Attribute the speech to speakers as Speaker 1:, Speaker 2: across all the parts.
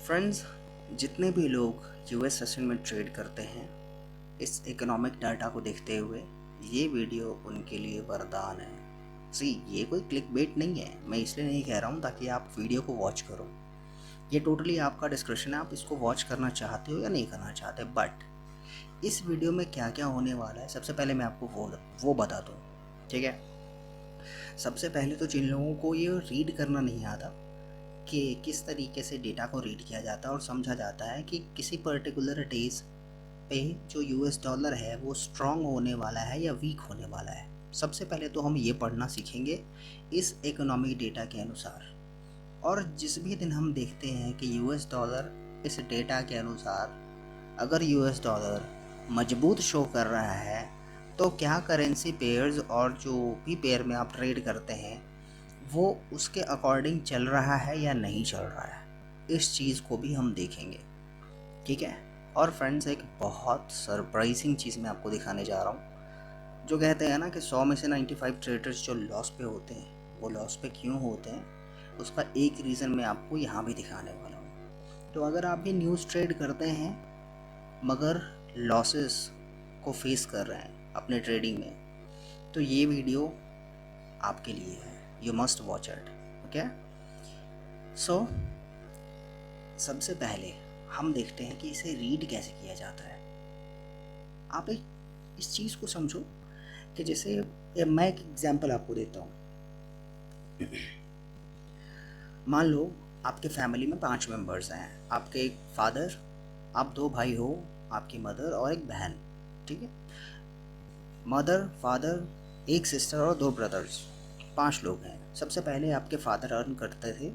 Speaker 1: Friends, जितने भी लोग यूएस सेशन में ट्रेड करते हैं, इस इकोनॉमिक डाटा को देखते हुए ये वीडियो उनके लिए वरदान है। सी, ये कोई क्लिक बेट नहीं है। मैं इसलिए नहीं कह रहा हूँ ताकि आप वीडियो को वॉच करो। ये टोटली आपका डिस्क्रिप्शन है, आप इसको वॉच करना चाहते हो या नहीं करना चाहते। बट इस वीडियो में क्या क्या होने वाला है, सबसे पहले मैं आपको वो बता दूँ। ठीक है, सबसे पहले तो जिन लोगों को ये रीड करना नहीं आता कि किस तरीके से डेटा को रीड किया जाता है और समझा जाता है कि किसी पर्टिकुलर डेज पे जो यूएस डॉलर है वो स्ट्रॉन्ग होने वाला है या वीक होने वाला है, सबसे पहले तो हम ये पढ़ना सीखेंगे इस इकोनॉमिक डेटा के अनुसार। और जिस भी दिन हम देखते हैं कि यूएस डॉलर इस डेटा के अनुसार अगर यूएस डॉलर मजबूत शो कर रहा है तो क्या करेंसी पेयर्स और जो भी पेयर में आप ट्रेड करते हैं वो उसके अकॉर्डिंग चल रहा है या नहीं चल रहा है, इस चीज़ को भी हम देखेंगे। ठीक है। और फ्रेंड्स, एक बहुत सरप्राइजिंग चीज़ मैं आपको दिखाने जा रहा हूँ। जो कहते हैं ना कि 100 में से 95 ट्रेडर्स जो लॉस पे होते हैं, वो लॉस पे क्यों होते हैं, उसका एक रीज़न मैं आपको यहाँ भी दिखाने वाला हूँ। तो अगर आप भी न्यूज़ ट्रेड करते हैं मगर लॉसेस को फेस कर रहे हैं अपने ट्रेडिंग में, तो ये वीडियो आपके लिए है। You must watch it. Okay, so सबसे पहले हम देखते हैं कि इसे रीड कैसे किया जाता है। आप एक इस चीज़ को समझो कि जैसे मैं एक एग्जांपल आपको देता हूँ। मान लो आपके फैमिली में 5 मेंबर्स हैं। आपके एक फादर, आप 2 भाई हो, आपकी मदर और एक बहन। ठीक है, मदर, फादर, एक सिस्टर और 2 ब्रदर्स, 5 लोग हैं। सबसे पहले आपके फादर अर्न करते थे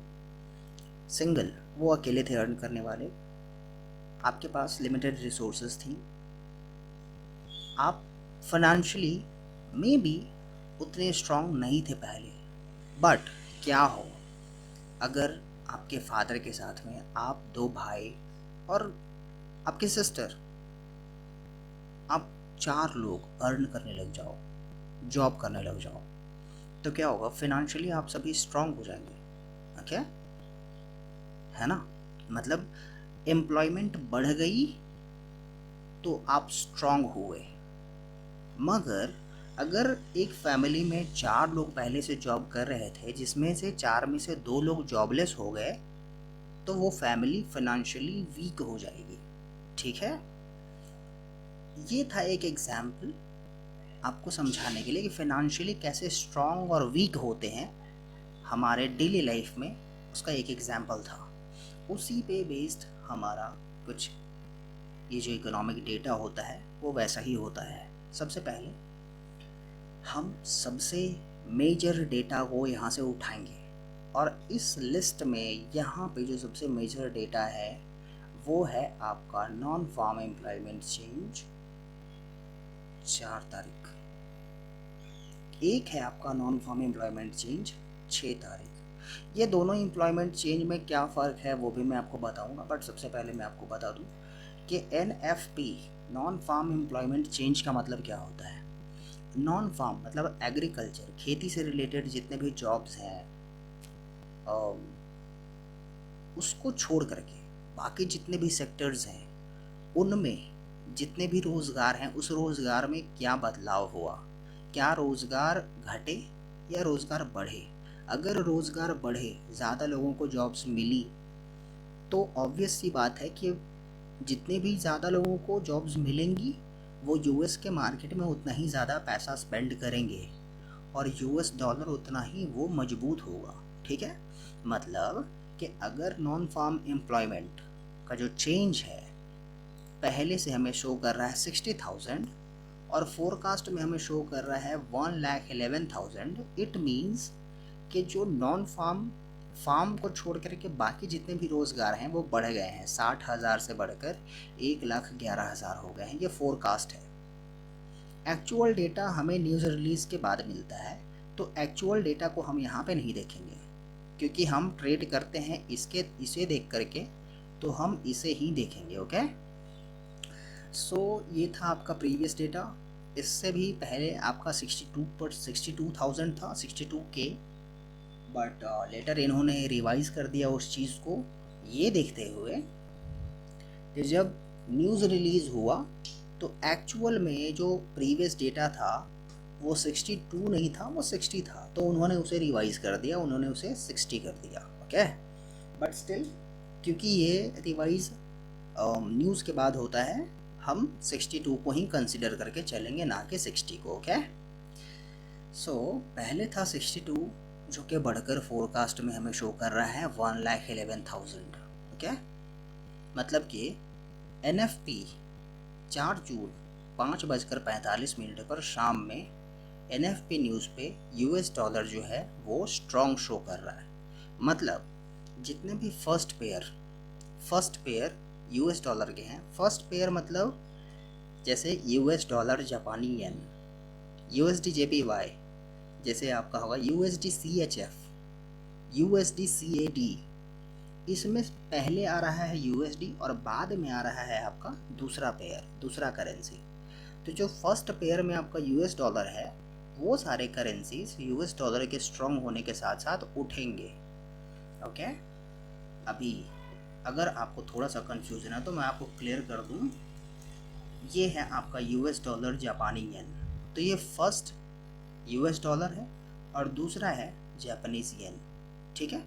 Speaker 1: सिंगल, वो अकेले थे अर्न करने वाले। आपके पास लिमिटेड रिसोर्सेज थी। आप फाइनेंशियली में भी उतने स्ट्रांग नहीं थे पहले। बट क्या हो, अगर आपके फादर के साथ में आप 2 भाई और आपकी सिस्टर, आप 4 लोग अर्न करने लग जाओ, जॉब करने लग जाओ, तो क्या होगा, फाइनेंशियली आप सभी स्ट्रांग हो जाएंगे। ओके, है ना। मतलब एम्प्लॉयमेंट बढ़ गई तो आप स्ट्रांग हुए। मगर अगर एक फैमिली में 4 लोग पहले से जॉब कर रहे थे, जिसमें से 4 में से 2 लोग जॉबलेस हो गए, तो वो फैमिली फाइनेंशियली वीक हो जाएगी। ठीक है, ये था एक एग्जाम्पल आपको समझाने के लिए कि फाइनेंशियली कैसे स्ट्रांग और वीक होते हैं हमारे डेली लाइफ में। उसका एक एग्जाम्पल था, उसी पे बेस्ड हमारा कुछ ये जो इकोनॉमिक डेटा होता है वो वैसा ही होता है। सबसे पहले हम सबसे मेजर डेटा को यहाँ से उठाएंगे और इस लिस्ट में यहाँ पे जो सबसे मेजर डेटा है वो है आपका नॉन फार्म एम्प्लॉयमेंट चेंज 4 तारीख। एक है आपका नॉन फार्म एम्प्लॉयमेंट चेंज 6 तारीख। ये दोनों एम्प्लॉयमेंट चेंज में क्या फ़र्क है वो भी मैं आपको बताऊंगा, बट सबसे पहले मैं आपको बता दूं कि NFP non farm employment change का मतलब क्या होता है। नॉन फार्म मतलब एग्रीकल्चर, खेती से रिलेटेड जितने भी जॉब्स हैं उसको छोड़ करके बाकी जितने भी सेक्टर्स हैं उनमें जितने भी रोज़गार हैं उस रोज़गार में क्या बदलाव हुआ, क्या रोज़गार घटे या रोज़गार बढ़े। अगर रोज़गार बढ़े, ज़्यादा लोगों को जॉब्स मिली, तो ऑब्वियस सी बात है कि जितने भी ज़्यादा लोगों को जॉब्स मिलेंगी वो यूएस के मार्केट में उतना ही ज़्यादा पैसा स्पेंड करेंगे और यूएस डॉलर उतना ही वो मजबूत होगा। ठीक है, मतलब कि अगर नॉन फार्म एम्प्लॉयमेंट का जो चेंज है पहले से हमें शो कर रहा है 60,000 और फोरकास्ट में हमें शो कर रहा है 1,11,000, इट मीन्स कि जो नॉन फार्म को छोड़ करके बाकी जितने भी रोज़गार हैं वो बढ़ गए हैं। 60,000 से बढ़कर 1,11,000 हो गए हैं। ये फोरकास्ट है। एक्चुअल डेटा हमें न्यूज़ रिलीज़ के बाद मिलता है, तो एक्चुअल डेटा को हम यहाँ पे नहीं देखेंगे क्योंकि हम ट्रेड करते हैं इसे देख करके, तो हम इसे ही देखेंगे। ओके, सो ये था आपका प्रीवियस डेटा। इससे भी पहले आपका 62,000 था, 62K, बट लेटर इन्होंने रिवाइज़ कर दिया उस चीज़ को। ये देखते हुए कि जब न्यूज़ रिलीज़ हुआ तो एक्चुअल में जो प्रीवियस डेटा था वो 62 नहीं था, वो 60 था, तो उन्होंने उसे रिवाइज कर दिया, उन्होंने उसे 60 कर दिया। ओके, बट स्टिल क्योंकि ये रिवाइज न्यूज़ के बाद होता है, हम 62 को ही कंसिडर करके चलेंगे, ना कि 60 को। ओके, सो पहले था 62 जो कि बढ़कर फोरकास्ट में हमें शो कर रहा है 1,11,000। ओके, मतलब कि NFP 4 जून 5:45 पर शाम में NFP न्यूज़ पे US डॉलर जो है वो स्ट्रॉन्ग शो कर रहा है। मतलब जितने भी फर्स्ट पेयर US डॉलर के हैं, फर्स्ट पेयर मतलब जैसे US डॉलर, जापानी येन, USD JPY, जैसे आपका होगा USD CHF, USD CAD, इसमें पहले आ रहा है USD और बाद में आ रहा है आपका दूसरा पेयर, दूसरा करेंसी। तो जो फर्स्ट पेयर में आपका US डॉलर है वो सारे करेंसीज US डॉलर के स्ट्रॉन्ग होने के साथ साथ उठेंगे। ओके, अभी अगर आपको थोड़ा सा कंफ्यूजन है तो मैं आपको क्लियर कर दूं, ये है आपका US डॉलर, जापानी येन। तो ये फर्स्ट US डॉलर है और दूसरा है जापानीज येन। ठीक है,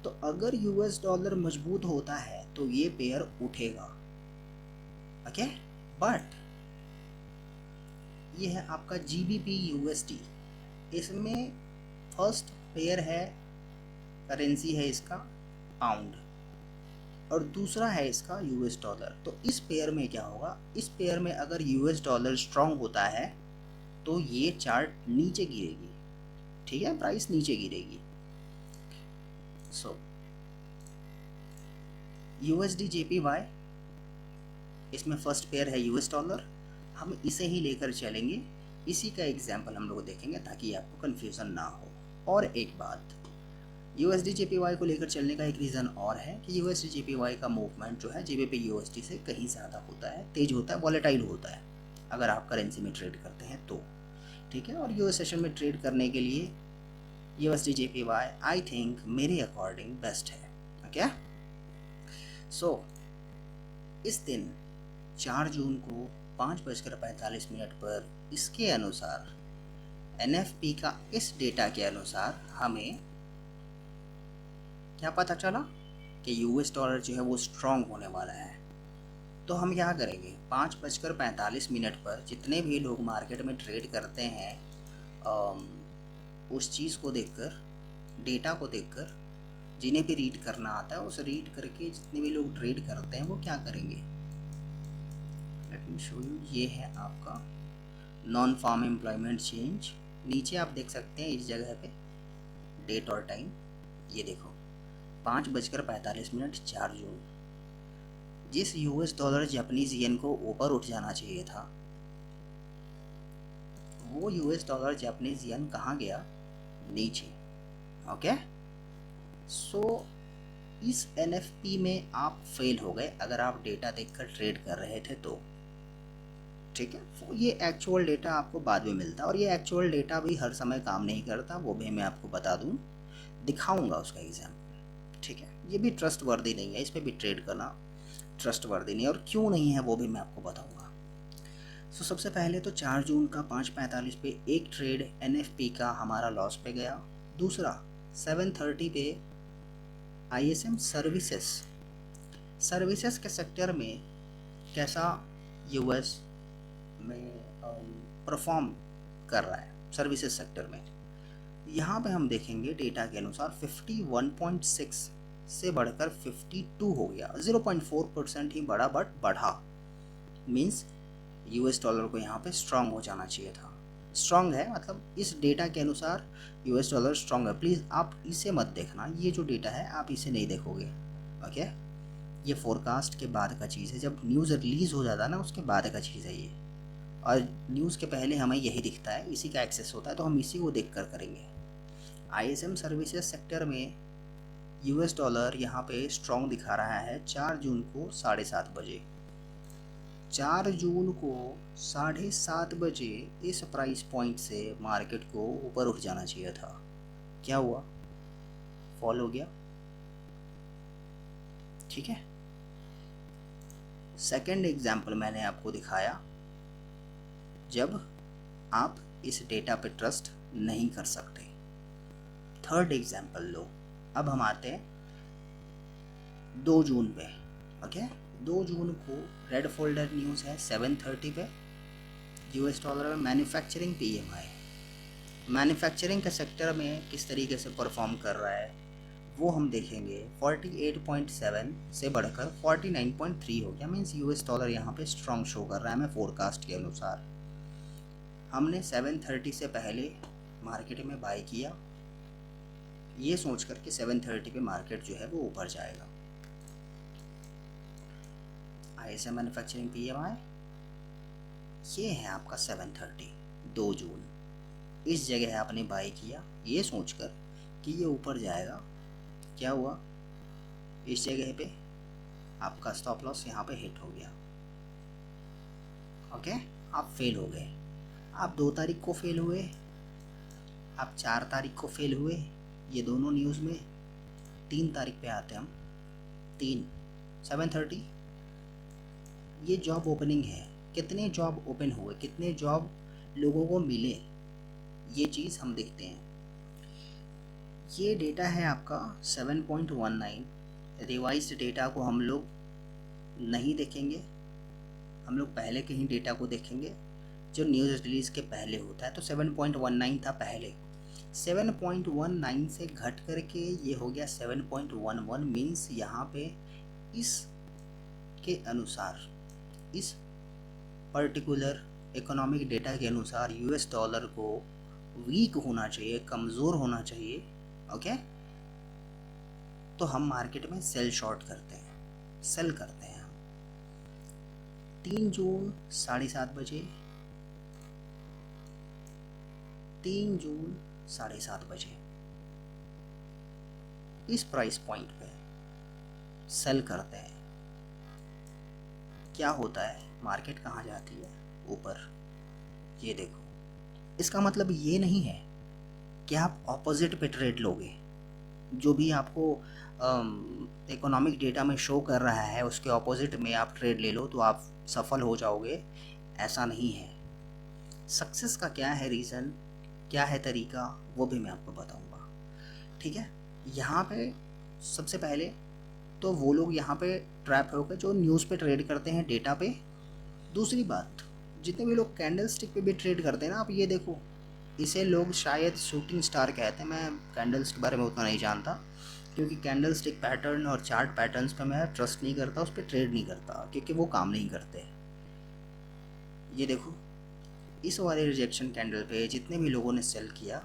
Speaker 1: तो अगर US डॉलर मजबूत होता है तो ये पेयर उठेगा। ओके, बट ये है आपका GBP USD, इसमें फर्स्ट पेयर है, करेंसी है इसका पाउंड और दूसरा है इसका US डॉलर। तो इस पेयर में क्या होगा, इस पेयर में अगर US डॉलर स्ट्रांग होता है तो ये चार्ट नीचे गिरेगी। ठीक है, प्राइस नीचे गिरेगी। सो USD JPY, इसमें फर्स्ट पेयर है US डॉलर, हम इसे ही लेकर चलेंगे, इसी का एग्जाम्पल हम लोग देखेंगे ताकि आपको कन्फ्यूज़न ना हो। और एक बात, USD JPY को लेकर चलने का एक रीज़न और है कि USD JPY का मूवमेंट जो है GBP USD से कहीं ज़्यादा होता है, तेज़ होता है, वॉलेटाइल होता है अगर आप करेंसी में ट्रेड करते हैं तो। ठीक है, और US सेशन में ट्रेड करने के लिए USD JPY आई थिंक मेरे अकॉर्डिंग बेस्ट है। ओके, सो इस दिन 4 जून को 5:45 पर इसके अनुसार NFP का इस डेटा के अनुसार हमें क्या पता चला कि US डॉलर जो है वो स्ट्रॉन्ग होने वाला है। तो हम क्या करेंगे, 5:45 पर जितने भी लोग मार्केट में ट्रेड करते हैं उस चीज़ को देखकर, डेटा को देखकर, जिन्हें भी रीड करना आता है उस रीड करके जितने भी लोग ट्रेड करते हैं वो क्या करेंगे, लेट मी शो यू। ये है आपका नॉन फार्म एम्प्लॉयमेंट चेंज, नीचे आप देख सकते हैं इस जगह पे डेट और टाइम, ये देखो 5:45 4 जून। जिस US डॉलर जापानीज येन को ऊपर उठ जाना चाहिए था वो US डॉलर जापानीज येन कहाँ गया, नीचे। ओके, सो इस NFP में आप फेल हो गए अगर आप डेटा देखकर ट्रेड कर रहे थे तो। ठीक है, ये एक्चुअल डेटा आपको बाद में मिलता है और ये एक्चुअल डेटा भी हर समय काम नहीं करता, वो भी मैं आपको बता दूं, दिखाऊंगा उसका एग्जाम्पल। ठीक है, ये भी ट्रस्ट वर्दी नहीं है, इस पर भी ट्रेड करना ट्रस्ट वर्दी नहीं है, और क्यों नहीं है वो भी मैं आपको बताऊंगा। सो सबसे पहले तो 4 जून का 5:45 पे एक ट्रेड NFP का हमारा लॉस पे गया। दूसरा 7:30 पे ISM सर्विसेज के सेक्टर में कैसा US में परफॉर्म कर रहा है सर्विसेज सेक्टर में। यहाँ पे हम देखेंगे डेटा के अनुसार 51.6 से बढ़कर 52 हो गया, 0.4% ही बढ़ा, बट बढ़ा, मीन्स US डॉलर को यहाँ पे स्ट्रांग हो जाना चाहिए था। स्ट्रांग है मतलब इस डेटा के अनुसार US डॉलर स्ट्रांग है। प्लीज़ आप इसे मत देखना, ये जो डेटा है आप इसे नहीं देखोगे। ओके, ये फोरकास्ट के बाद का चीज़ है, जब न्यूज़ रिलीज़ हो जाता है ना उसके बाद का चीज़ है ये, और न्यूज़ के पहले हमें यही दिखता है, इसी का एक्सेस होता है, तो हम इसी को देख कर करेंगे। ISM सर्विसेज सेक्टर में US डॉलर यहाँ पे स्ट्रॉन्ग दिखा रहा है 4 जून को 7:30 बजे। 4 जून को 7:30 बजे इस प्राइस पॉइंट से मार्केट को ऊपर उठ जाना चाहिए था। क्या हुआ, फॉल हो गया। ठीक है। सेकंड एग्जाम्पल मैंने आपको दिखाया जब आप इस डेटा पे ट्रस्ट नहीं कर सकते। थर्ड एग्जाम्पल लो। अब हम आते हैं 2 जून पे। ओके, 2 जून को रेड फोल्डर न्यूज़ है 7:30 पे यूएस डॉलर में मैन्युफैक्चरिंग पीएमआई। मैन्युफैक्चरिंग के सेक्टर में किस तरीके से परफॉर्म कर रहा है वो हम देखेंगे। 48.7 से बढ़कर 49.3 हो गया, मीन्स यूएस डॉलर यहाँ पे स्ट्रॉन्ग शो कर रहा है हमें फोरकास्ट के अनुसार। हमने 7:30 से पहले मार्केट में बाई किया, ये सोच कर कि 7:30 पे मार्केट जो है वो ऊपर जाएगा। आईएसए मैन्युफैक्चरिंग पीएमआई ये है आपका 7:30 2 जून। इस जगह आपने बाई किया ये सोचकर कि ये ऊपर जाएगा। क्या हुआ, इस जगह पे आपका स्टॉप लॉस यहाँ पे हिट हो गया। ओके, आप फेल हो गए। आप 2 तारीख को फेल हुए, आप 4 तारीख को फेल हुए, ये दोनों न्यूज़ में। 3 तारीख पे आते हैं हम। 3 7:30 ये जॉब ओपनिंग है। कितने जॉब ओपन हुए, कितने जॉब लोगों को मिले, ये चीज़ हम देखते हैं। ये डेटा है आपका 7.19। रिवाइज्ड डेटा को हम लोग नहीं देखेंगे, हम लोग पहले के ही डेटा को देखेंगे जो न्यूज़ रिलीज़ के पहले होता है। तो 7.19 था पहले, 7.19 से घट करके ये हो गया 7.11। मीन्स यहाँ पे इस के अनुसार, इस पर्टिकुलर इकोनॉमिक डेटा के अनुसार यूएस डॉलर को वीक होना चाहिए, कमज़ोर होना चाहिए। ओके, तो हम मार्केट में सेल शॉर्ट करते हैं, सेल करते हैं हम। 3 जून 7:30 बजे, 3 जून 7:30 बजे इस प्राइस पॉइंट पे सेल करते हैं। क्या होता है, मार्केट कहाँ जाती है, ऊपर। ये देखो, इसका मतलब ये नहीं है कि आप ऑपोजिट पे ट्रेड लोगे। जो भी आपको इकोनॉमिक डेटा में शो कर रहा है उसके ऑपोजिट में आप ट्रेड ले लो तो आप सफल हो जाओगे, ऐसा नहीं है। सक्सेस का क्या है रीज़न, क्या है तरीका, वो भी मैं आपको बताऊंगा। ठीक है, यहाँ पे सबसे पहले तो वो लोग यहाँ पे ट्रैप हो गए जो न्यूज़ पे ट्रेड करते हैं, डेटा पे। दूसरी बात, जितने भी लोग कैंडल स्टिक पे भी ट्रेड करते हैं ना, आप ये देखो, इसे लोग शायद शूटिंग स्टार कहते हैं। मैं कैंडल्स के बारे में उतना नहीं जानता क्योंकि कैंडल स्टिक पैटर्न और चार्ट पैटर्न्स पे मैं ट्रस्ट नहीं करता, उस पर ट्रेड नहीं करता क्योंकि वो काम नहीं करते। ये देखो, इस वाले रिजेक्शन कैंडल पे जितने भी लोगों ने सेल किया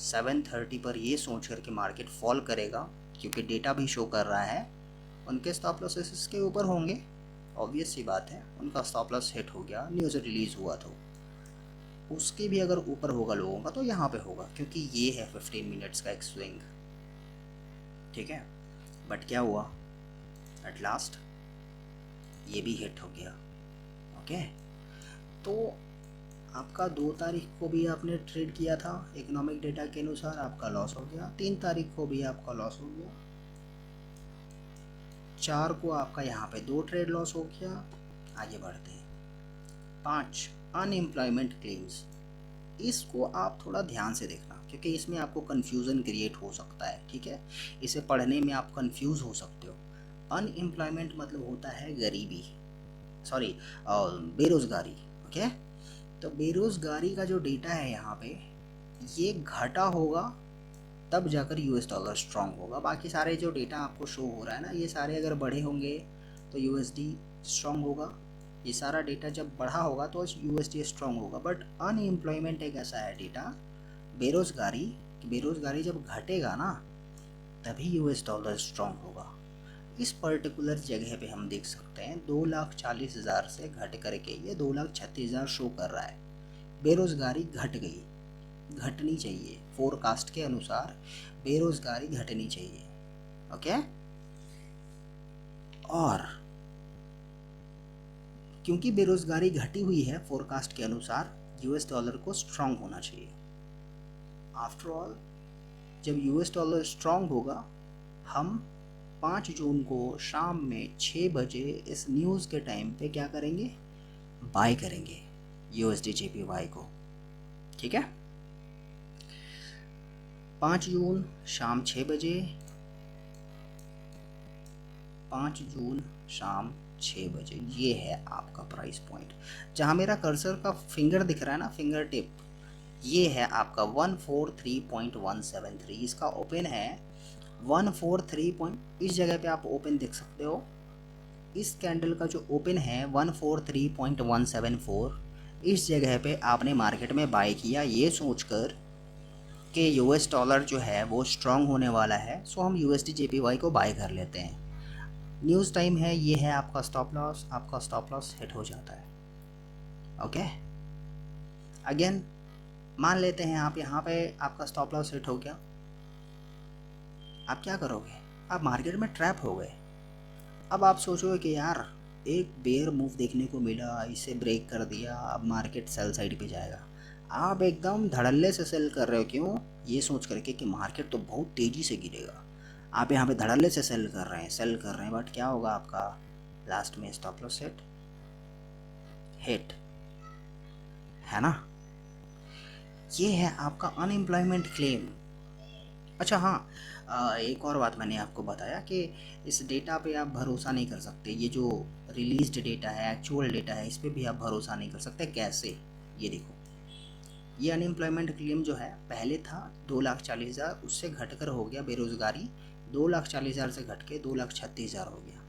Speaker 1: 7:30 पर ये सोच कर के मार्केट फॉल करेगा क्योंकि डेटा भी शो कर रहा है, उनके स्टॉप लॉसेस इसके ऊपर होंगे। ऑब्वियस सी बात है, उनका स्टॉप लॉस हिट हो गया, न्यूज़ रिलीज़ हुआ तो उसके भी अगर ऊपर होगा लोगों का तो यहाँ पे होगा क्योंकि ये है 15 मिनट्स का एक स्विंग। ठीक है, बट क्या हुआ, एट लास्ट ये भी हिट हो गया। ओके, तो आपका 2 तारीख को भी आपने ट्रेड किया था इकोनॉमिक डेटा के अनुसार, आपका लॉस हो गया। 3 तारीख को भी आपका लॉस हो गया। 4 को आपका यहाँ पे 2 ट्रेड लॉस हो गया। आगे बढ़ते हैं। 5 अनएम्प्लॉयमेंट क्लेम्स, इसको आप थोड़ा ध्यान से देखना क्योंकि इसमें आपको कन्फ्यूज़न क्रिएट हो सकता है। ठीक है, इसे पढ़ने में आप कंफ्यूज हो सकते हो। अनएम्प्लॉयमेंट मतलब होता है गरीबी, सॉरी बेरोज़गारी। ओके, तो बेरोज़गारी का जो डेटा है यहाँ पे ये घटा होगा तब जाकर यूएस डॉलर स्ट्रांग होगा। बाकी सारे जो डेटा आपको शो हो रहा है ना, ये सारे अगर बढ़े होंगे तो यूएसडी स्ट्रांग होगा। ये सारा डेटा जब बढ़ा होगा तो यूएसडी स्ट्रांग होगा। बट अनएम्प्लॉयमेंट एक ऐसा है डेटा, बेरोज़गारी जब घटेगा ना तभी यूएस डॉलर स्ट्रांग होगा। इस पर्टिकुलर जगह पे हम देख सकते हैं 2,40,000 से घट करके ये 2,36,000 शो कर रहा है। बेरोज़गारी घट गई, घटनी चाहिए, फोरकास्ट के अनुसार बेरोज़गारी घटनी चाहिए। ओके, और क्योंकि बेरोज़गारी घटी हुई है फोरकास्ट के अनुसार, यूएस डॉलर को स्ट्रांग होना चाहिए। आफ्टर ऑल जब यूएस डॉलर स्ट्रांग होगा हम 5 जून को शाम में 6 बजे इस न्यूज़ के टाइम पे क्या करेंगे, बाय करेंगे USD JPY को। ठीक है, 5 जून शाम 6 बजे, 5 जून शाम 6 बजे, ये है आपका प्राइस पॉइंट। जहाँ मेरा कर्सर का फिंगर दिख रहा है ना, फिंगर टिप, ये है आपका 143.173। इसका ओपन है 143 पॉइंट, इस जगह पे आप ओपन देख सकते हो। इस कैंडल का जो ओपन है 143.174, इस जगह पे आपने मार्केट में बाय किया ये सोचकर कि US डॉलर जो है वो स्ट्रांग होने वाला है, सो हम USD JPY को बाय कर लेते हैं। न्यूज़ टाइम है, ये है आपका स्टॉप लॉस, आपका स्टॉप लॉस हिट हो जाता है। ओके, अगेन मान लेते हैं आप यहाँ पे आपका स्टॉप लॉस हिट हो गया, आप क्या करोगे, आप मार्केट में ट्रैप हो गए। अब आप सोचोगे कि यार एक बेयर मूव देखने को मिला, इसे ब्रेक कर दिया, अब मार्केट सेल साइड पे जाएगा। आप एकदम धड़ल्ले से सेल कर रहे हो, क्यों, ये सोच करके कि मार्केट तो बहुत तेज़ी से गिरेगा। आप यहाँ पे धड़ल्ले से सेल कर रहे हैं, बट क्या होगा आपका, लास्ट में स्टॉप लॉस हिट है ना। ये है आपका अनएम्प्लॉयमेंट क्लेम। अच्छा हाँ, एक और बात मैंने आपको बताया कि इस डेटा पे आप भरोसा नहीं कर सकते। ये जो रिलीज्ड डेटा है, एक्चुअल डेटा है, इस पे भी आप भरोसा नहीं कर सकते। कैसे, ये देखो, ये अनएम्प्लॉयमेंट क्लेम जो है पहले था 2,40,000, उससे घटकर हो गया बेरोज़गारी 2,40,000 से घट के 2,36,000 हो गया।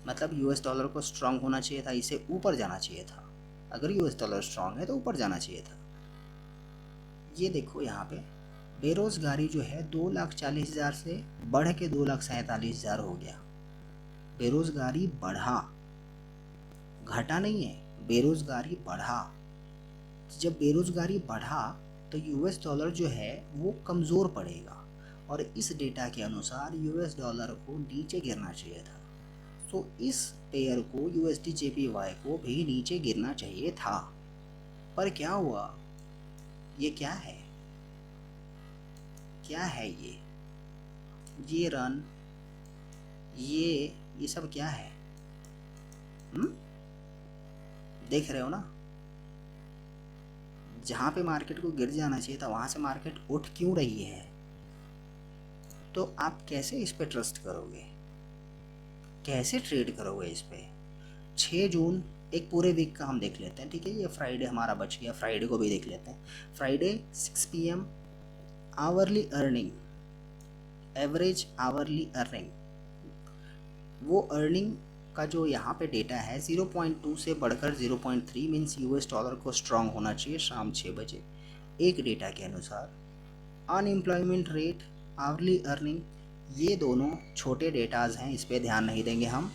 Speaker 1: मतलब US डॉलर को स्ट्रांग होना चाहिए था, इसे ऊपर जाना चाहिए था। अगर US डॉलर स्ट्रांग है तो ऊपर जाना चाहिए था। ये देखो यहाँ पे बेरोज़गारी जो है 2,40,000 से बढ़ के 2,47,000 हो गया। बेरोज़गारी बढ़ा, घटा नहीं है, बेरोज़गारी बढ़ा। जब बेरोज़गारी बढ़ा तो US डॉलर जो है वो कमज़ोर पड़ेगा, और इस डेटा के अनुसार US डॉलर को नीचे गिरना चाहिए था। तो इस पेयर को USD JPY को भी नीचे गिरना चाहिए था, पर क्या हुआ, ये क्या है, क्या है ये रन, ये सब क्या है, देख रहे हो ना। जहाँ पे मार्केट को गिर जाना चाहिए था वहाँ से मार्केट उठ क्यों रही है। तो आप कैसे इस पे ट्रस्ट करोगे, कैसे ट्रेड करोगे इस पे। 6 जून एक पूरे वीक का हम देख लेते हैं, ठीक है, ये फ्राइडे हमारा बच गया, फ्राइडे को भी देख लेते हैं। Friday 6 PM hourly earning, average hourly earning, वो अर्निंग का जो यहाँ पे डेटा है 0.2 से बढ़कर 0.3, मीन्स US डॉलर को स्ट्रांग होना चाहिए शाम 6 बजे एक डेटा के अनुसार। अनएम्प्लॉयमेंट रेट, आवरली अर्निंग, ये दोनों छोटे डेटाज हैं, इस पर ध्यान नहीं देंगे हम,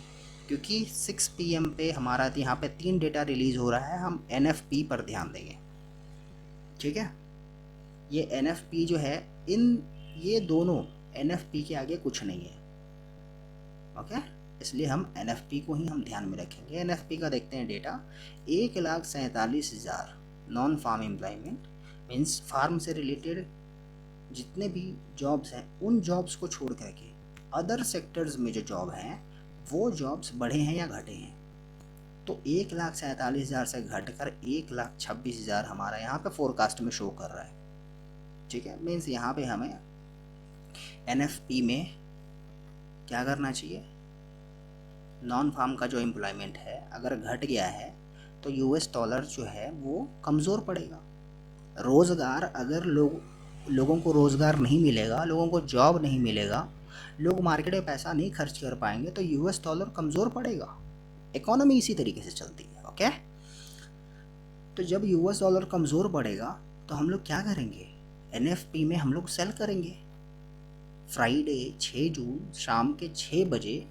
Speaker 1: क्योंकि 6 PM पे हमारा यहाँ पे 3 डेटा रिलीज़ हो रहा है, हम NFP पर ध्यान देंगे। ठीक है, ये NFP जो है, ये दोनों NFP के आगे कुछ नहीं है। ओके, इसलिए हम NFP को ही हम ध्यान में रखेंगे। NFP का देखते हैं data, 1,47,000 non farm employment, means farm से रिलेटेड जितने भी जॉब्स हैं उन जॉब्स को छोड़ करके अदर सेक्टर्स में जो जॉब हैं वो जॉब्स बढ़े हैं या घटे हैं। तो 1,47,000 से घटकर 1,26,000 हमारा यहाँ पे फोरकास्ट में शो कर रहा है। ठीक है, मीन्स यहाँ पे हमें NFP में क्या करना चाहिए, नॉन फार्म का जो एम्प्लॉयमेंट है अगर घट गया है तो US डॉलर जो है वो कमज़ोर पड़ेगा। रोज़गार, अगर लोगों को रोज़गार नहीं मिलेगा, लोगों को जॉब नहीं मिलेगा, लोग मार्केट में पैसा नहीं खर्च कर पाएंगे, तो US डॉलर कमज़ोर पड़ेगा। इकोनॉमी इसी तरीके से चलती है। ओके, तो जब US डॉलर कमज़ोर पड़ेगा तो हम लोग क्या करेंगे, NFP में हम लोग सेल करेंगे। फ्राइडे 6 जून शाम के 6 बजे,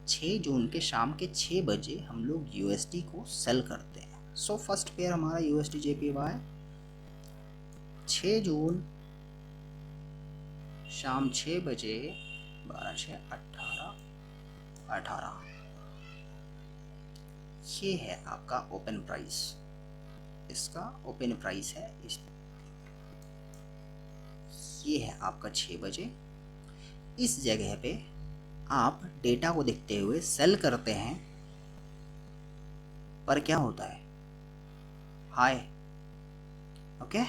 Speaker 1: 6 जून के शाम के 6 बजे हम लोग USD को सेल करते हैं। सो फर्स्ट पेयर हमारा USD JPY 6 जून शाम 6 बजे, 12 6 18, ये है आपका ओपन प्राइस, इसका ओपन प्राइस है ये है आपका 6 बजे। इस जगह पे आप डेटा को देखते हुए सेल करते हैं, पर क्या होता है, हाय। ओके,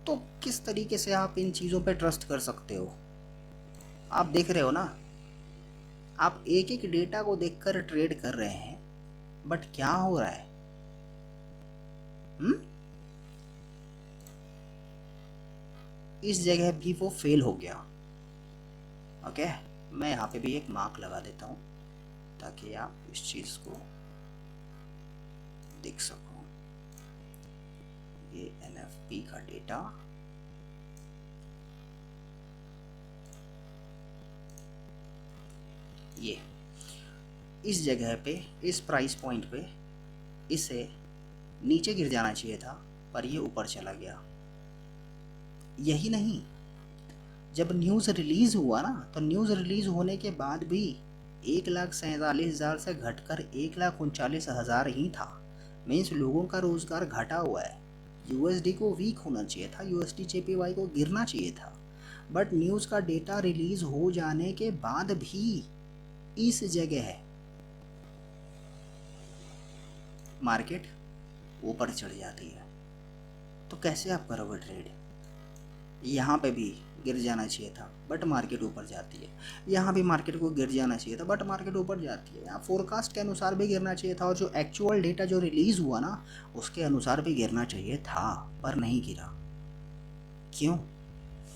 Speaker 1: तो किस तरीके से आप इन चीज़ों पे ट्रस्ट कर सकते हो? आप देख रहे हो ना, आप एक एक डेटा को देखकर ट्रेड कर रहे हैं, बट क्या हो रहा है? इस जगह भी वो फेल हो गया। ओके, मैं यहाँ पे भी एक मार्क लगा देता हूँ ताकि आप इस चीज़ को देख सको। ये NFP का डेटा, ये इस जगह पे, इस प्राइस पॉइंट पे इसे नीचे गिर जाना चाहिए था, पर ये ऊपर चला गया। यही नहीं, जब न्यूज़ रिलीज़ हुआ ना, तो न्यूज़ रिलीज़ होने के बाद भी 1,47,000 से घटकर 1,39,000 ही था। मीन्स लोगों का रोज़गार घटा हुआ है। USD को वीक होना चाहिए था, USD JPY को गिरना चाहिए था, बट न्यूज़ का डेटा रिलीज़ हो जाने के बाद भी इस जगह मार्केट ऊपर चढ़ जाती है। तो कैसे आप करोगे ट्रेड? यहाँ पे भी गिर जाना चाहिए था, बट मार्केट ऊपर जाती है। यहाँ भी मार्केट को गिर जाना चाहिए था, बट मार्केट ऊपर जाती है। यहाँ फोरकास्ट के अनुसार भी गिरना चाहिए था, और जो एक्चुअल डेटा जो रिलीज़ हुआ ना, उसके अनुसार भी गिरना चाहिए था, पर नहीं गिरा। क्यों?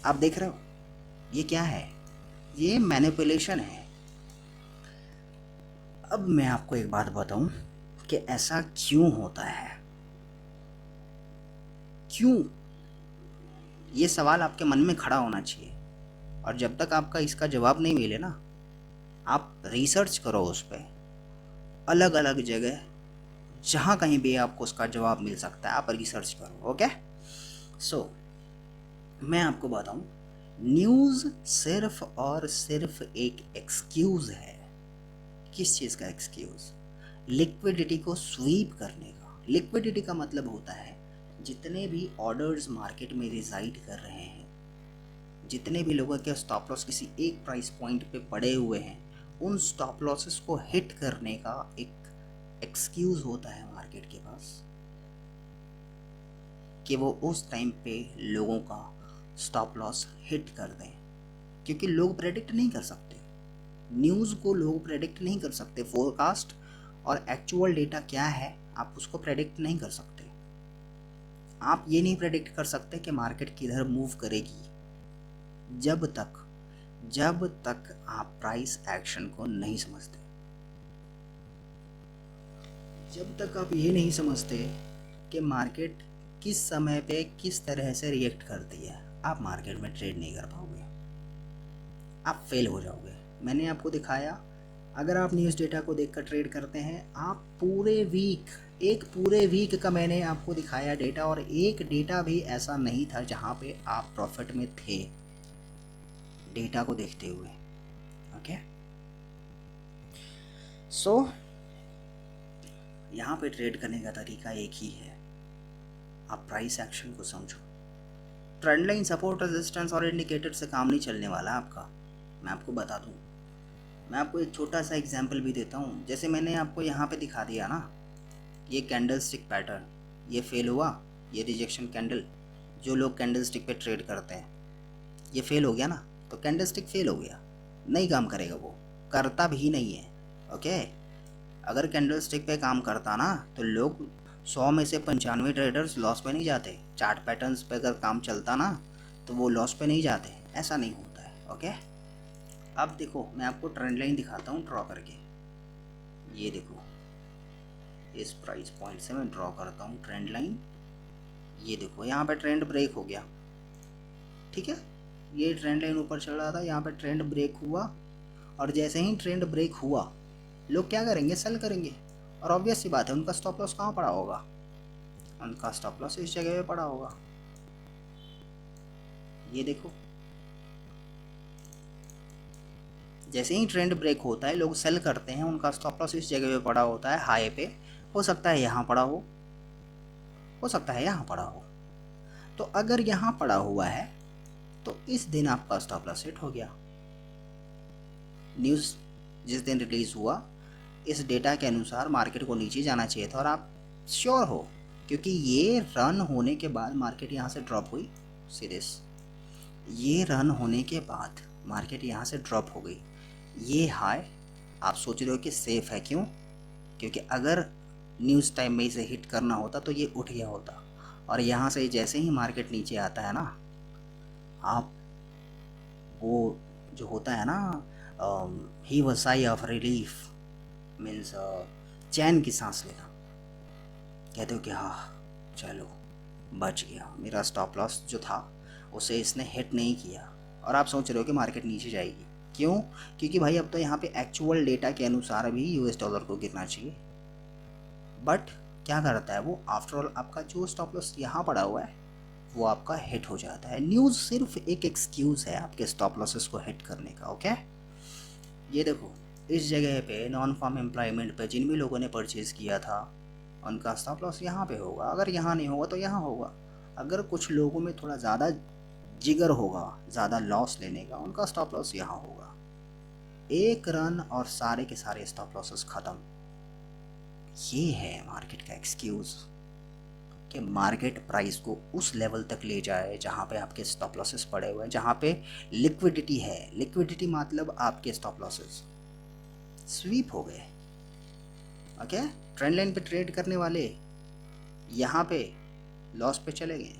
Speaker 1: आप देख रहे हो, ये क्या है? ये मैनिपुलेशन है। अब मैं आपको एक बात बताऊं कि ऐसा क्यों होता है। क्यों? ये सवाल आपके मन में खड़ा होना चाहिए, और जब तक आपका इसका जवाब नहीं मिले ना, आप रिसर्च करो उस पर, अलग अलग जगह, जहाँ कहीं भी आपको उसका जवाब मिल सकता है, आप रिसर्च करो। ओके, सो मैं आपको बताऊं, न्यूज़ सिर्फ और सिर्फ एक एक्सक्यूज़ है। किस चीज़ का एक्सक्यूज़? लिक्विडिटी को स्वीप करने का। लिक्विडिटी का मतलब होता है जितने भी ऑर्डर्स मार्केट में रिजाइड कर रहे हैं, जितने भी लोगों के स्टॉप लॉस किसी एक प्राइस पॉइंट पे पड़े हुए हैं, उन स्टॉप लॉसेस को हिट करने का एक एक्सक्यूज़ होता है मार्केट के पास, कि वो उस टाइम पे लोगों का स्टॉप लॉस हिट कर दें। क्योंकि लोग प्रेडिक्ट नहीं कर सकते, न्यूज़ को लोग प्रेडिक्ट नहीं कर सकते। फोरकास्ट और एक्चुअल डेटा क्या है, आप उसको प्रेडिक्ट नहीं कर सकते। आप ये नहीं प्रेडिक्ट कर सकते कि मार्केट किधर मूव करेगी, जब तक आप प्राइस एक्शन को नहीं समझते। जब तक आप ये नहीं समझते कि मार्केट किस समय पे किस तरह से रिएक्ट करती है, आप मार्केट में ट्रेड नहीं कर पाओगे, आप फेल हो जाओगे। मैंने आपको दिखाया, अगर आप न्यूज़ डेटा को देखकर ट्रेड करते हैं, आप एक पूरे वीक का मैंने आपको दिखाया डेटा, और एक डेटा भी ऐसा नहीं था जहाँ पे आप प्रॉफिट में थे डेटा को देखते हुए। ओके, सो यहाँ पे ट्रेड करने का तरीका एक ही है, आप प्राइस एक्शन को समझो। ट्रेंड लाइन, सपोर्ट, रेजिस्टेंस और इंडिकेटर से काम नहीं चलने वाला आपका, मैं आपको बता दूँ। मैं आपको एक छोटा सा एग्जांपल भी देता हूँ। जैसे मैंने आपको यहाँ पे दिखा दिया ना, ये कैंडल स्टिक पैटर्न, ये फेल हुआ, ये रिजेक्शन कैंडल। जो लोग कैंडल स्टिक पे ट्रेड करते हैं, ये फेल हो गया ना, तो कैंडल स्टिक फेल हो गया, नहीं काम करेगा, वो करता भी नहीं है। ओके, अगर कैंडल स्टिक पे काम करता ना, तो लोग 100 में से 95 ट्रेडर्स लॉस पे नहीं जाते। चार्ट पैटर्न्स पे अगर काम चलता ना, तो वो लॉस पे नहीं जाते, ऐसा नहीं होता है। ओके, अब देखो, मैं आपको ट्रेंड लाइन दिखाता हूँ ड्रॉ करके। ये देखो, इस प्राइस पॉइंट से मैं ड्रॉ करता हूँ ट्रेंड लाइन। ये देखो, यहाँ पे ट्रेंड ब्रेक हो गया, ठीक है। ये ट्रेंड लाइन ऊपर चल रहा था, यहाँ पे ट्रेंड ब्रेक हुआ, और जैसे ही ट्रेंड ब्रेक हुआ, लोग क्या करेंगे, सेल करेंगे। और ऑब्वियस सी बात है, उनका स्टॉप लॉस कहाँ पड़ा होगा, उनका स्टॉप लॉस इस जगह पे पड़ा होगा। ये देखो, जैसे ही ट्रेंड ब्रेक होता है, लोग सेल करते हैं, उनका स्टॉप लॉस इस जगह पे पड़ा होता है, हाई पे। हो सकता है यहाँ पड़ा हो सकता है यहाँ पड़ा हो। तो अगर यहाँ पड़ा हुआ है, तो इस दिन आपका स्टॉप लॉस हिट हो गया। न्यूज़ जिस दिन रिलीज़ हुआ इस डेटा के अनुसार मार्केट को नीचे जाना चाहिए था, और आप श्योर हो क्योंकि ये रन होने के बाद मार्केट यहाँ से ड्रॉप हुई। सीरियस, ये रन होने के बाद मार्केट यहाँ से ड्रॉप हो गई। ये हाई आप सोच रहे हो कि सेफ़ है, क्यों? क्योंकि अगर न्यूज़ टाइम में इसे हिट करना होता तो ये उठ गया होता, और यहाँ से जैसे ही मार्केट नीचे आता है ना, आप वो जो होता है ना, he was sigh of relief, means चैन की सांस लेना, कहते हो कि हाँ चलो बच गया, मेरा स्टॉप लॉस जो था उसे इसने हिट नहीं किया। और आप सोच रहे हो कि मार्केट नीचे जाएगी, क्यों? क्योंकि भाई अब तो यहाँ पे एक्चुअल डेटा के अनुसार भी यूएस डॉलर को गिरना चाहिए, बट क्या करता है वो, आफ्टरऑल आपका जो स्टॉप लॉस यहाँ पड़ा हुआ है वो आपका हिट हो जाता है। न्यूज़ सिर्फ एक एक्सक्यूज़ है आपके स्टॉप लॉसेस को हिट करने का। ओके, ये देखो इस जगह पे नॉन फार्म एम्प्लॉयमेंट पे जिन भी लोगों ने परचेज़ किया था उनका स्टॉप लॉस यहाँ पे होगा, अगर यहाँ नहीं होगा तो यहाँ होगा। अगर कुछ लोगों में थोड़ा ज़्यादा जिगर होगा ज़्यादा लॉस लेने का, उनका स्टॉप लॉस यहाँ होगा। एक रन और सारे के सारे स्टॉप लॉसेस ख़त्म। ये है मार्केट का एक्सक्यूज़ कि मार्केट प्राइस को उस लेवल तक ले जाए जहाँ पे आपके स्टॉप लॉसेस पड़े हुए हैं, जहाँ पे लिक्विडिटी है। लिक्विडिटी मतलब आपके स्टॉप लॉसेस स्वीप हो गए। ओके, ट्रेंड लाइन पे ट्रेड करने वाले यहाँ पे लॉस पे चले गए,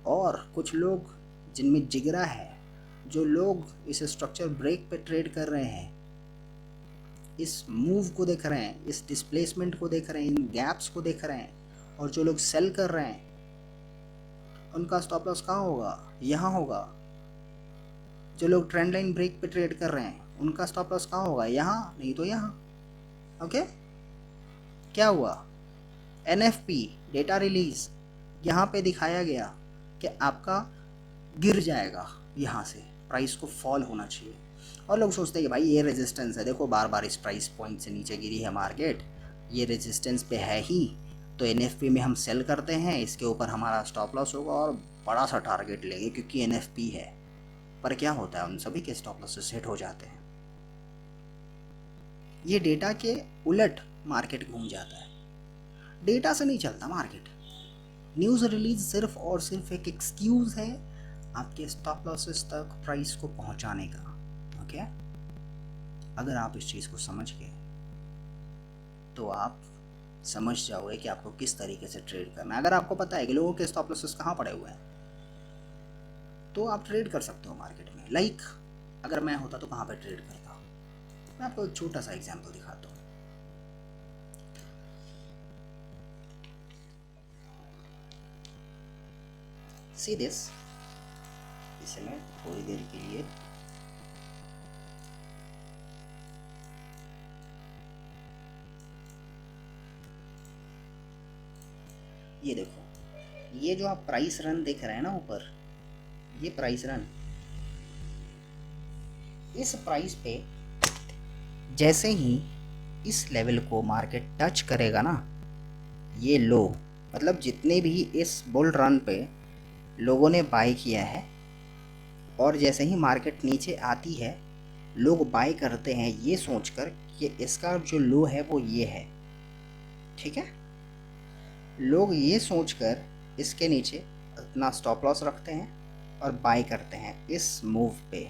Speaker 1: और कुछ लोग जिनमें जिगरा है, जो लोग इस स्ट्रक्चर ब्रेक पे ट्रेड कर रहे हैं, इस मूव को देख रहे हैं, इस डिस्प्लेसमेंट को देख रहे हैं, इन गैप्स को देख रहे हैं, और जो लोग सेल कर रहे हैं उनका स्टॉप लॉस कहाँ होगा? यहाँ होगा। जो लोग ट्रेंड लाइन ब्रेक पे ट्रेड कर रहे हैं उनका स्टॉप लॉस कहाँ होगा? यहाँ, नहीं तो यहाँ। ओके, क्या हुआ? एनएफपी डेटा रिलीज यहाँ पे दिखाया गया कि आपका गिर जाएगा, यहाँ से प्राइस को फॉल होना चाहिए, और लोग सोचते हैं कि भाई ये रेजिस्टेंस है, देखो बार बार इस प्राइस पॉइंट से नीचे गिरी है मार्केट, ये रेजिस्टेंस पे है ही, तो एनएफपी में हम सेल करते हैं, इसके ऊपर हमारा स्टॉप लॉस होगा और बड़ा सा टारगेट लेंगे क्योंकि एनएफपी है। पर क्या होता है, उन सभी के स्टॉप लॉसेस हिट हो जाते हैं। ये डेटा के उलट मार्केट घूम जाता है। डेटा से नहीं चलता मार्केट। न्यूज़ रिलीज सिर्फ और सिर्फ एक एक्सक्यूज़ है आपके स्टॉप लॉसेस तक प्राइस को पहुंचाने का। ओके, अगर आप इस चीज़ को समझ गए तो आप समझ जाओगे कि आपको किस तरीके से ट्रेड करना है। अगर आपको पता है कि लोगों के स्टॉप लॉसेस कहाँ पड़े हुए हैं तो आप ट्रेड कर सकते हो मार्केट में। लाइक अगर मैं होता तो कहाँ पे ट्रेड करता? मैं आपको एक छोटा सा एग्जांपल दिखाता हूँ। सी दिस, इसे मैं थोड़ी देर के लिए ये देखो, ये जो आप प्राइस रन देख रहे हैं ना ऊपर, ये प्राइस रन, इस प्राइस पे जैसे ही इस लेवल को मार्केट टच करेगा ना, ये लो, मतलब जितने भी इस बुल रन पे लोगों ने बाय किया है, और जैसे ही मार्केट नीचे आती है लोग बाय करते हैं ये सोचकर कि इसका जो लो है वो ये है। ठीक है, लोग ये सोचकर इसके नीचे अपना स्टॉप लॉस रखते हैं और बाय करते हैं इस मूव पे।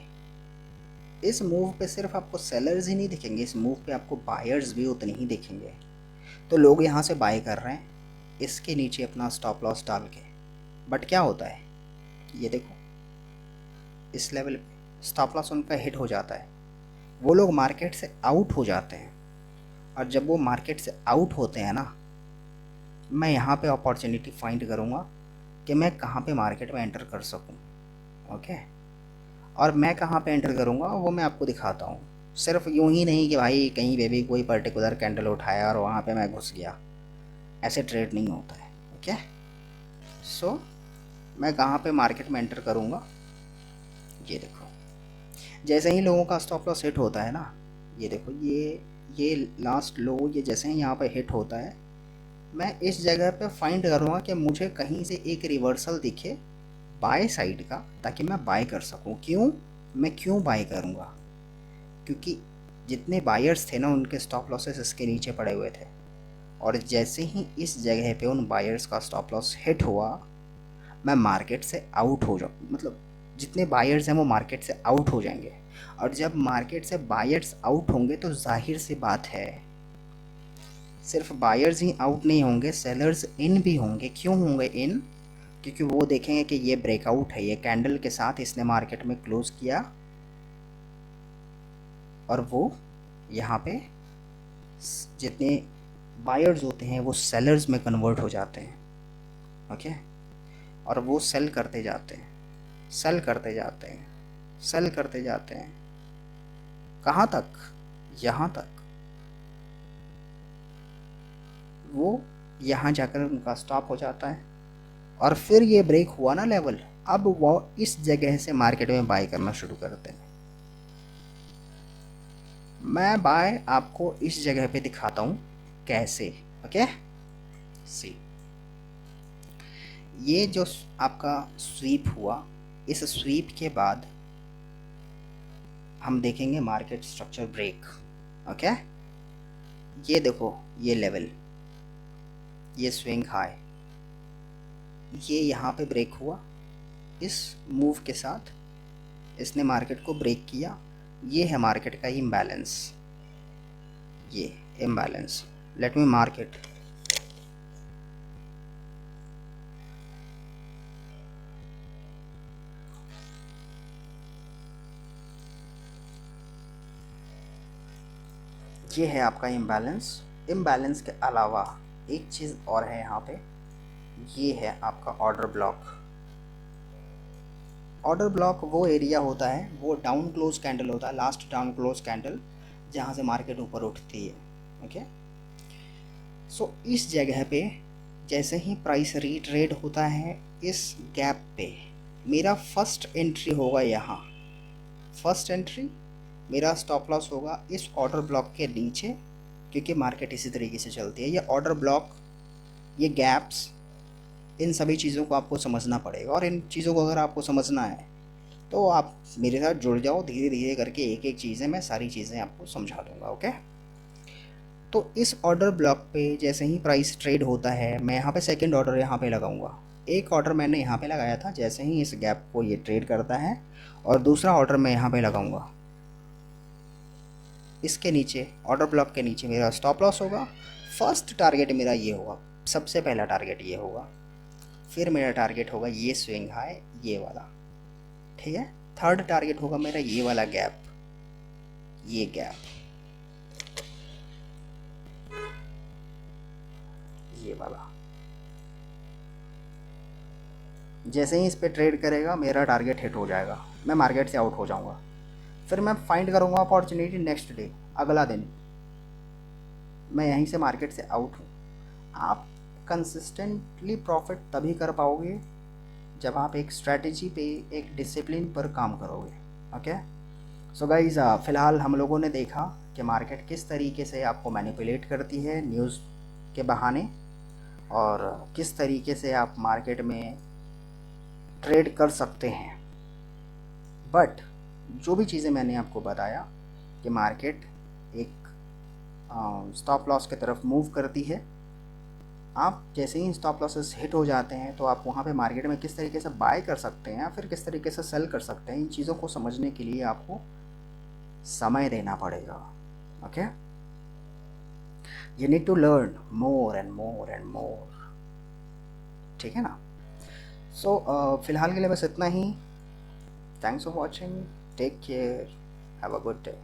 Speaker 1: इस मूव पे सिर्फ आपको सेलर्स ही नहीं दिखेंगे, इस मूव पे आपको बायर्स भी उतने ही दिखेंगे। तो लोग यहाँ से बाय कर रहे हैं इसके नीचे अपना स्टॉप लॉस डाल के। बट क्या होता है, ये देखो इस लेवल पे स्टॉप लॉस उनका हिट हो जाता है, वो लोग मार्केट से आउट हो जाते हैं, और जब वो मार्केट से आउट होते हैं ना, मैं यहाँ पे अपॉर्चुनिटी फाइंड करूँगा कि मैं कहाँ पे मार्केट में एंटर कर सकूँ। ओके, और मैं कहाँ पे एंटर करूँगा वो मैं आपको दिखाता हूँ। सिर्फ यूँ ही नहीं कि भाई कहीं पे भी कोई पर्टिकुलर कैंडल उठाया और वहाँ पे मैं घुस गया, ऐसे ट्रेड नहीं होता है। ओके, सो मैं कहाँ पे मार्केट में एंटर करूँगा, ये देखो जैसे ही लोगों का स्टॉप लॉस हिट होता है ना, ये देखो ये लास्ट लो, ये जैसे ही यहाँ पे हिट होता है, मैं इस जगह पे फाइंड करूँगा कि मुझे कहीं से एक रिवर्सल दिखे बाय साइड का, ताकि मैं बाय कर सकूँ। क्यों, मैं क्यों बाय करूँगा? क्योंकि जितने बायर्स थे ना उनके स्टॉप लॉसेस इसके नीचे पड़े हुए थे, और जैसे ही इस जगह पे उन बायर्स का स्टॉप लॉस हिट हुआ, मैं मार्केट से आउट हो जाऊँ, मतलब जितने बायर्स हैं वो मार्केट से आउट हो जाएंगे। और जब मार्केट से बायर्स आउट होंगे तो जाहिर सी बात है सिर्फ बायर्स ही आउट नहीं होंगे, सेलर्स इन भी होंगे। क्यों होंगे इन? क्योंकि वो देखेंगे कि ये ब्रेकआउट है, ये कैंडल के साथ इसने मार्केट में क्लोज किया और वो यहाँ पे जितने बायर्स होते हैं वो सेलर्स में कन्वर्ट हो जाते हैं। ओके, और वो सेल करते जाते हैं, सेल करते जाते हैं, सेल करते जाते हैं। कहाँ तक? यहाँ तक। वो यहाँ जाकर उनका स्टॉप हो जाता है और फिर ये ब्रेक हुआ ना लेवल, अब वो इस जगह से मार्केट में बाय करना शुरू करते हैं। मैं बाय आपको इस जगह पे दिखाता हूँ कैसे। ओके, सी, ये जो आपका स्वीप हुआ, इस स्वीप के बाद हम देखेंगे मार्केट स्ट्रक्चर ब्रेक। ओके, ये देखो, ये लेवल, ये स्विंग हाई, ये यहाँ पे ब्रेक हुआ, इस मूव के साथ इसने मार्केट को ब्रेक किया। ये है मार्केट का इम्बैलेंस, ये imbalance. Let me mark it. ये है आपका इम्बैलेंस। इम्बैलेंस के अलावा एक चीज़ और है यहाँ पे, ये है आपका ऑर्डर ब्लॉक। ऑर्डर ब्लॉक वो एरिया होता है, वो डाउन क्लोज कैंडल होता है, लास्ट डाउन क्लोज कैंडल, जहाँ से मार्केट ऊपर उठती है। ओके, सो इस जगह पे जैसे ही प्राइस रीट्रेड होता है, इस गैप पे मेरा फर्स्ट एंट्री होगा। यहाँ फर्स्ट एंट्री, मेरा स्टॉप लॉस होगा इस ऑर्डर ब्लॉक के नीचे, क्योंकि मार्केट इसी तरीके से चलती है। ये ऑर्डर ब्लॉक, ये गैप्स, इन सभी चीज़ों को आपको समझना पड़ेगा। और इन चीज़ों को अगर आपको समझना है तो आप मेरे साथ जुड़ जाओ, धीरे धीरे करके एक एक चीज़ें, मैं सारी चीज़ें आपको समझा दूंगा। ओके, तो इस ऑर्डर ब्लॉक पे जैसे ही प्राइस ट्रेड होता है, मैं यहाँ पे सेकंड ऑर्डर यहाँ पे लगाऊंगा। एक ऑर्डर मैंने यहाँ पे लगाया था जैसे ही इस गैप को ये ट्रेड करता है, और दूसरा ऑर्डर मैं यहाँ पे लगाऊंगा। इसके नीचे, ऑर्डर ब्लॉक के नीचे मेरा स्टॉप लॉस होगा। फर्स्ट टारगेट मेरा ये होगा, सबसे पहला टारगेट ये होगा। फिर मेरा टारगेट होगा ये स्विंग हाई, ये वाला, ठीक है। थर्ड टारगेट होगा मेरा ये वाला गैप, ये गैप, ये वाला। जैसे ही इस पे ट्रेड करेगा मेरा टारगेट हिट हो जाएगा, मैं मार्केट से आउट हो जाऊंगा। फिर मैं फाइंड करूंगा अपॉर्चुनिटी नेक्स्ट डे, अगला दिन मैं यहीं से मार्केट से आउट हूँ। आप कंसिस्टेंटली प्रॉफिट तभी कर पाओगे जब आप एक स्ट्रैटेजी पे, एक डिसिप्लिन पर काम करोगे। ओके, सो गाइज, फ़िलहाल हम लोगों ने देखा कि मार्केट किस तरीके से आपको मैनिपुलेट करती है न्यूज़ के बहाने, और किस तरीके से आप मार्केट में ट्रेड कर सकते हैं। बट जो भी चीज़ें मैंने आपको बताया कि मार्केट एक स्टॉप लॉस की तरफ मूव करती है, आप जैसे ही स्टॉप लॉसेस हिट हो जाते हैं तो आप वहाँ पे मार्केट में किस तरीके से बाय कर सकते हैं या फिर किस तरीके से सेल कर सकते हैं, इन चीज़ों को समझने के लिए आपको समय देना पड़ेगा। Okay, you need to learn more and more and more, ठीक है ना। सो फिलहाल के लिए बस इतना ही। Thanks for watching, take care, have a good day.